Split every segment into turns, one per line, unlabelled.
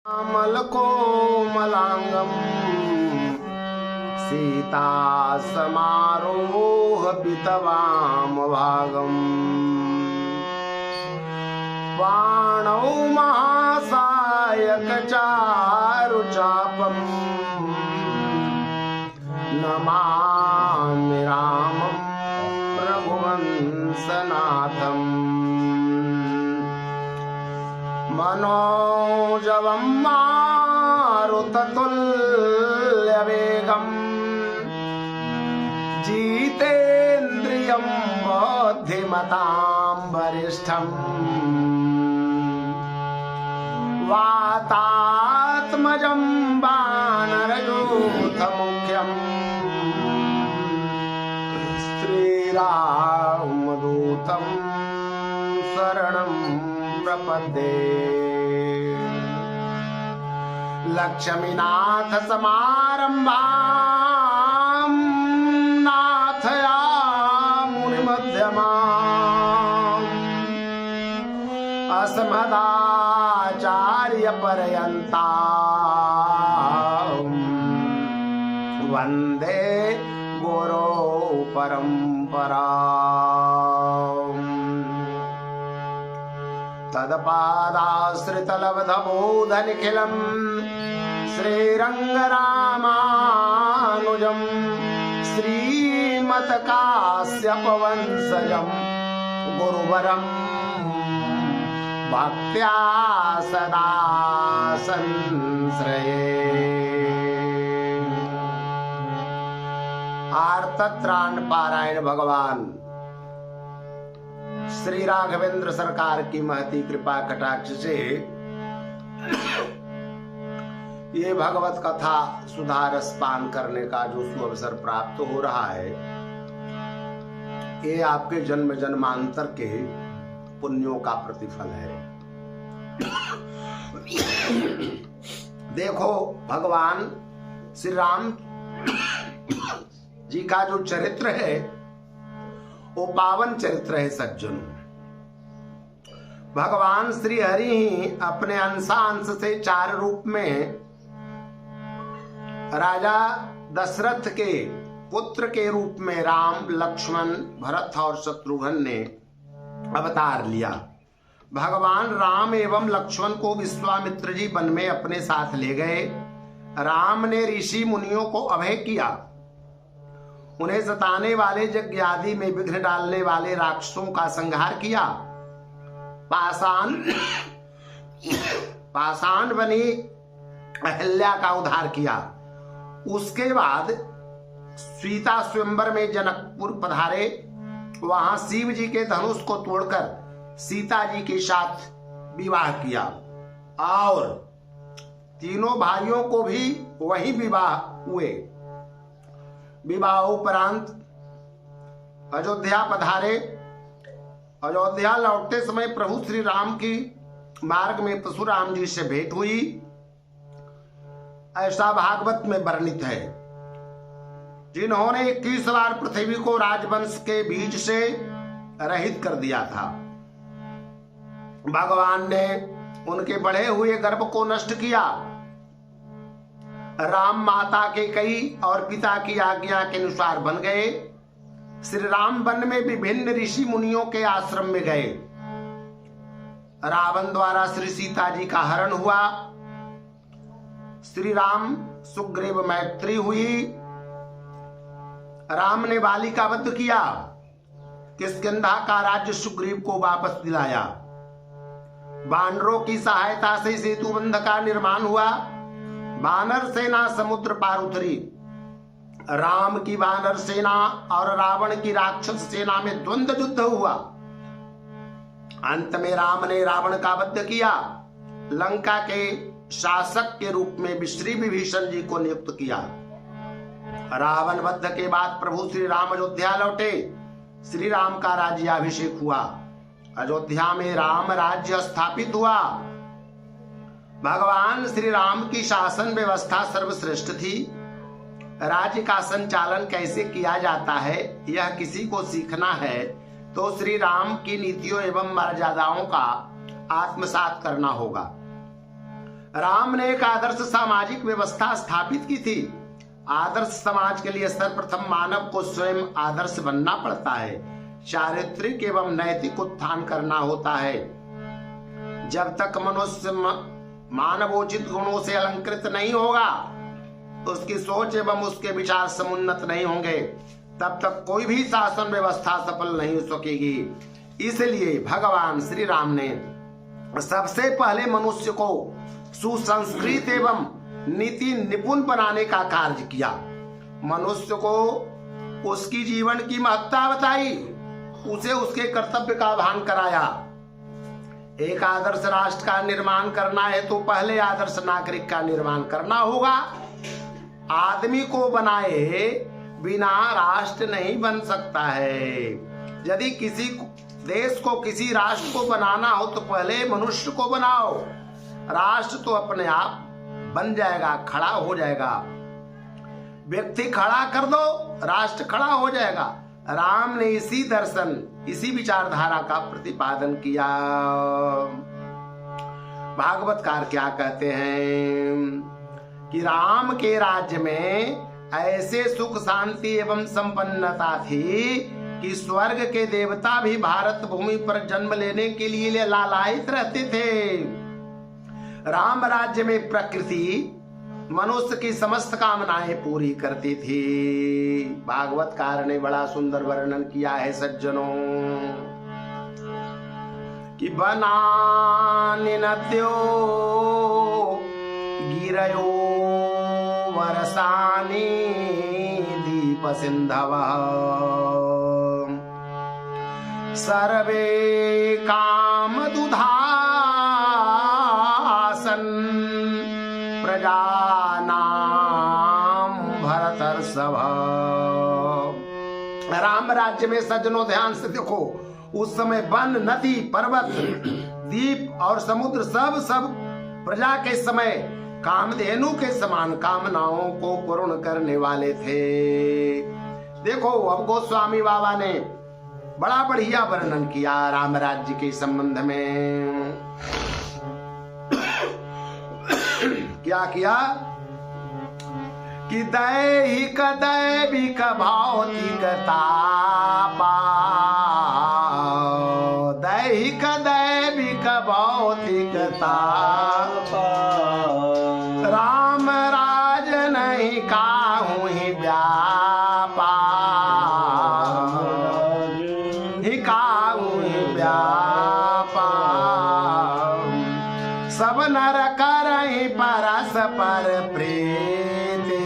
कोमलांगम सीता समारोह पितवाम भागम पाणौ महासायक चारु चापम नमामि रामं रघुवंशनाथम मनोजवं मारुततुल्यवेगं जितेन्द्रियं बुद्धिमतां वरिष्ठम् वातात्मजं वानरयूथमुख्यं श्रीरामदूतं शरणं प्रपद्ये। लक्ष्मीनाथ समारंभां नाथयामुनि मध्यमाम् अस्मदाचार्य पर्यन्तां वन्दे गुरो परम्पराम्। तत्पादाश्रितलब्धबोधनिखिलं श्रीरङ्गरामानुजं श्रीमत्काश्यपवंशजं गुरुवरं भक्त्या सदा संश्रये। आर्तत्राण पारायण भगवान श्री राघवेंद्र सरकार की महती कृपा कटाक्ष से ये भगवत कथा सुधा रस पान करने का जो सुअवसर प्राप्त हो रहा है, ये आपके जन्म जन्मांतर के पुण्यों का प्रतिफल है। देखो, भगवान श्री राम जी का जो चरित्र है वो पावन चरित्र है सज्जनों। भगवान श्री हरि ही अपने अंशांश से 4 रूप में राजा दशरथ के पुत्र के रूप में राम, लक्ष्मण, भरत और शत्रुघ्न ने अवतार लिया। भगवान राम एवं लक्ष्मण को विश्वामित्र जी वन में अपने साथ ले गए। राम ने ऋषि मुनियों को अभय किया, उन्हें सताने वाले यज्ञ आदि में विघ्न डालने वाले राक्षसों का संहार किया। पाषाण बनी अहल्या का उद्धार किया। उसके बाद सीता स्वयंवर में जनकपुर पधारे, वहां शिव जी के धनुष को तोड़कर सीता जी के साथ विवाह किया और तीनों भाइयों को भी वही विवाह हुए। विवाह उपरांत अयोध्या पधारे। अयोध्या लौटते समय प्रभु श्री राम की मार्ग में परशुराम जी से भेंट हुई, ऐसा भागवत में वर्णित है, जिन्होंने 21 बार पृथ्वी को राजवंश के बीज से रहित कर दिया था। भगवान ने उनके बढ़े हुए गर्भ को नष्ट किया। राम माता के कई और पिता की आज्ञा के अनुसार बन गए। श्री राम वन में विभिन्न ऋषि मुनियों के आश्रम में गए। रावण द्वारा श्री सीता जी का हरण हुआ। श्री राम सुग्रीव मैत्री हुई। राम ने बाली का वध किया। किष्किंधा का राज्य सुग्रीव को वापस दिलाया। वानरों की सहायता से सेतु बंध का निर्माण हुआ। वानर सेना समुद्र पार उतरी। राम की वानर सेना और रावण की राक्षस सेना में द्वंद्व युद्ध हुआ। अंत में राम ने रावण का वध किया। लंका के शासक के रूप में श्री विभीषण जी को नियुक्त किया। रावण वध के बाद प्रभु श्री राम अयोध्या लौटे। श्री राम का राज्याभिषेक हुआ। अयोध्या में राम राज्य स्थापित हुआ। भगवान श्री राम की शासन व्यवस्था सर्वश्रेष्ठ थी। राज्य का संचालन कैसे किया जाता है, यह किसी को सीखना है तो श्री राम की नीतियों एवं मर्यादाओं का आत्मसात करना होगा। राम ने एक आदर्श सामाजिक व्यवस्था स्थापित की थी। आदर्श समाज के लिए सर्वप्रथम मानव को स्वयं आदर्श बनना पड़ता है, चारित्रिक एवं नैतिक उत्थान करना होता है। जब तक मनुष्य मानवोचित गुणों से अलंकृत नहीं होगा, उसकी सोच एवं उसके विचार समुन्नत नहीं होंगे, तब तक कोई भी शासन व्यवस्था सफल नहीं हो सकेगी। इसलिए भगवान श्री राम ने सबसे पहले मनुष्य को सुसंस्कृत एवं नीति निपुण बनाने का कार्य किया। मनुष्य को उसकी जीवन की महत्ता बताई, उसे उसके कर्तव्य का भान कराया। एक आदर्श राष्ट्र का निर्माण करना है तो पहले आदर्श नागरिक का निर्माण करना होगा। आदमी को बनाए बिना राष्ट्र नहीं बन सकता है। यदि किसी देश को, किसी राष्ट्र को बनाना हो तो पहले मनुष्य को बनाओ, राष्ट्र तो अपने आप बन जाएगा, खड़ा हो जाएगा। व्यक्ति खड़ा कर दो, राष्ट्र खड़ा हो जाएगा। राम ने इसी दर्शन, इसी विचारधारा का प्रतिपादन किया। भागवतकार क्या कहते हैं कि राम के राज्य में ऐसे सुख शांति एवं संपन्नता थी कि स्वर्ग के देवता भी भारत भूमि पर जन्म लेने के लिए लालायित रहते थे। राम राज्य में प्रकृति मनुष्य की समस्त कामनाएं पूरी करती थी। भागवतकार ने बड़ा सुंदर वर्णन किया है सज्जनों कि बनानि नद्यो गिरयो वर्षानि दीप सिंधवः सर्वे कामदुधासन प्रजानां भरतर्षभ। राम राज्य में सज्जनों ध्यान से देखो, उस समय वन, नदी, पर्वत, द्वीप और समुद्र सब प्रजा के समय कामधेनु के समान कामनाओं को पूर्ण करने वाले थे। देखो अब गोस्वामी बाबा ने बड़ा बढ़िया वर्णन किया राम राज्य के संबंध में। क्या किया कि दैहिक दैविक भौतिक तापा, दैहिक दैविक भौतिक तापा, राम राज नहीं काहू ही व्यापा, ही काहू ही व्यापा, सब नर करहि परस्पर प्रीति,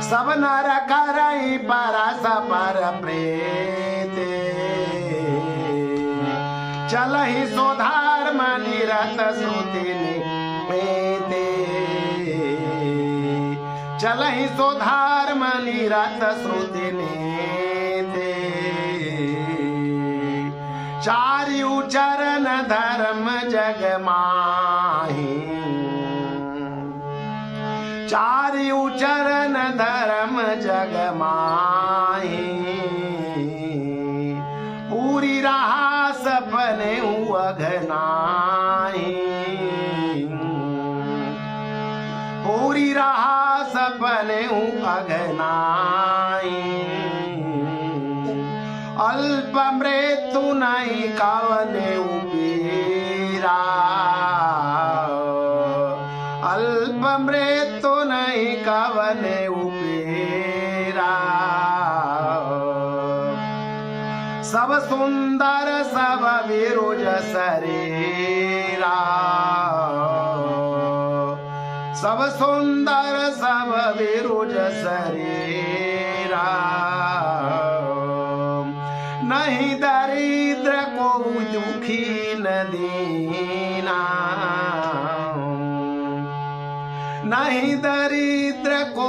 सब नर करहि परस्पर प्रीति, चलहि सो धर्म निरत श्रुति नीति, चलहि सो धर्म निरत श्रुति नीति, चारिउ चरण धर्म जग माही, चारिउ चरण धर्म जग माही, पूरी रहा सपने अघनाही, पूरी रहा सपने अघनाही, अल्प मृत्यु नहीं कवने उपीरा, अल्प मृत्यु नहीं कवने उपीरा, सब सुंदर सब विरुज शरीरा, सब सुंदर सब विरुज शरीरा, नहीं दरिद्र को दुखी न दीना, नहीं दरिद्र को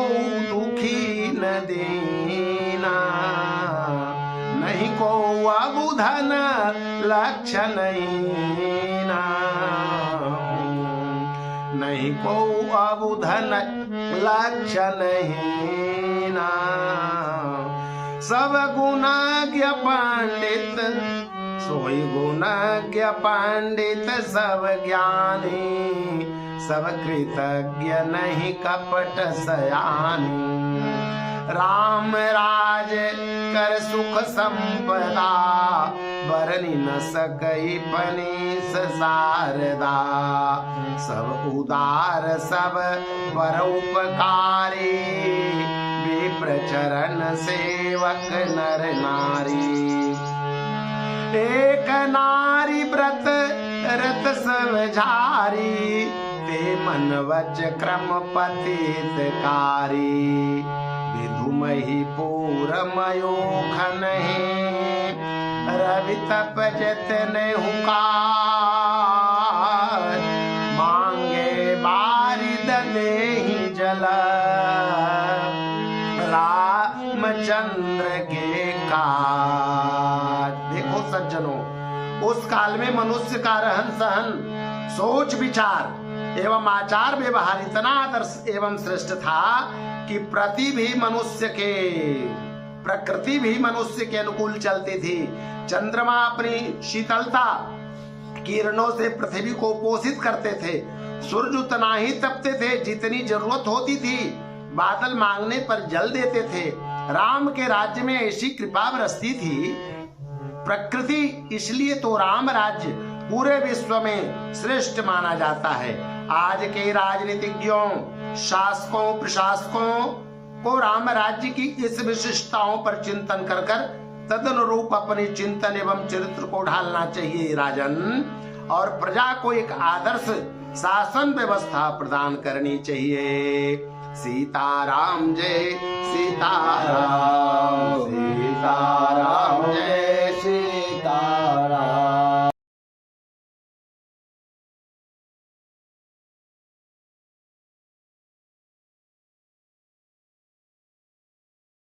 दुखी न देना, नहीं को अबुधन लक्ष्य नहीं ना, नहीं को अबुधन लक्ष्य नहीं ना, सब गुणाज्ञ पंडित सोई गुणज्ञ पंडित सब ज्ञानी, सब कृतज्ञ नहीं कपट सयानी। राम राज कर सुख संपदा, बरनी न सकई पनीस शारदा। सब उदार सब परोपकारी, विप्र चरण सेवक नर नारी। एक नारी व्रत रत सब झारी, ते मन वच क्रम पतितकारी। विधुमहि पूर मयोख नहीं, रवि तप जतन हुकार। मांगे बारिद देहि जल, रामचंद्र के काज। देखो सज्जनों, उस काल में मनुष्य का रहन सहन, सोच विचार एवं आचार व्यवहार इतना आदर्श एवं श्रेष्ठ था कि प्रकृति भी मनुष्य के अनुकूल चलती थी। चंद्रमा अपनी शीतलता किरणों से पृथ्वी को पोषित करते थे। सूर्य उतना ही तपते थे जितनी जरूरत होती थी। बादल मांगने पर जल देते थे। राम के राज्य में ऐसी कृपा बरसती थी प्रकृति, इसलिए तो राम राज्य पूरे विश्व में श्रेष्ठ माना जाता है। आज के राजनीतिज्ञों, शासकों, प्रशासकों को राम राज्य की इस विशिष्टताओं पर चिंतन कर तदनुरूप अपने चिंतन एवं चरित्र को ढालना चाहिए राजन, और प्रजा को एक आदर्श शासन व्यवस्था प्रदान करनी चाहिए। सीताराम जय सीताराम, सीताराम।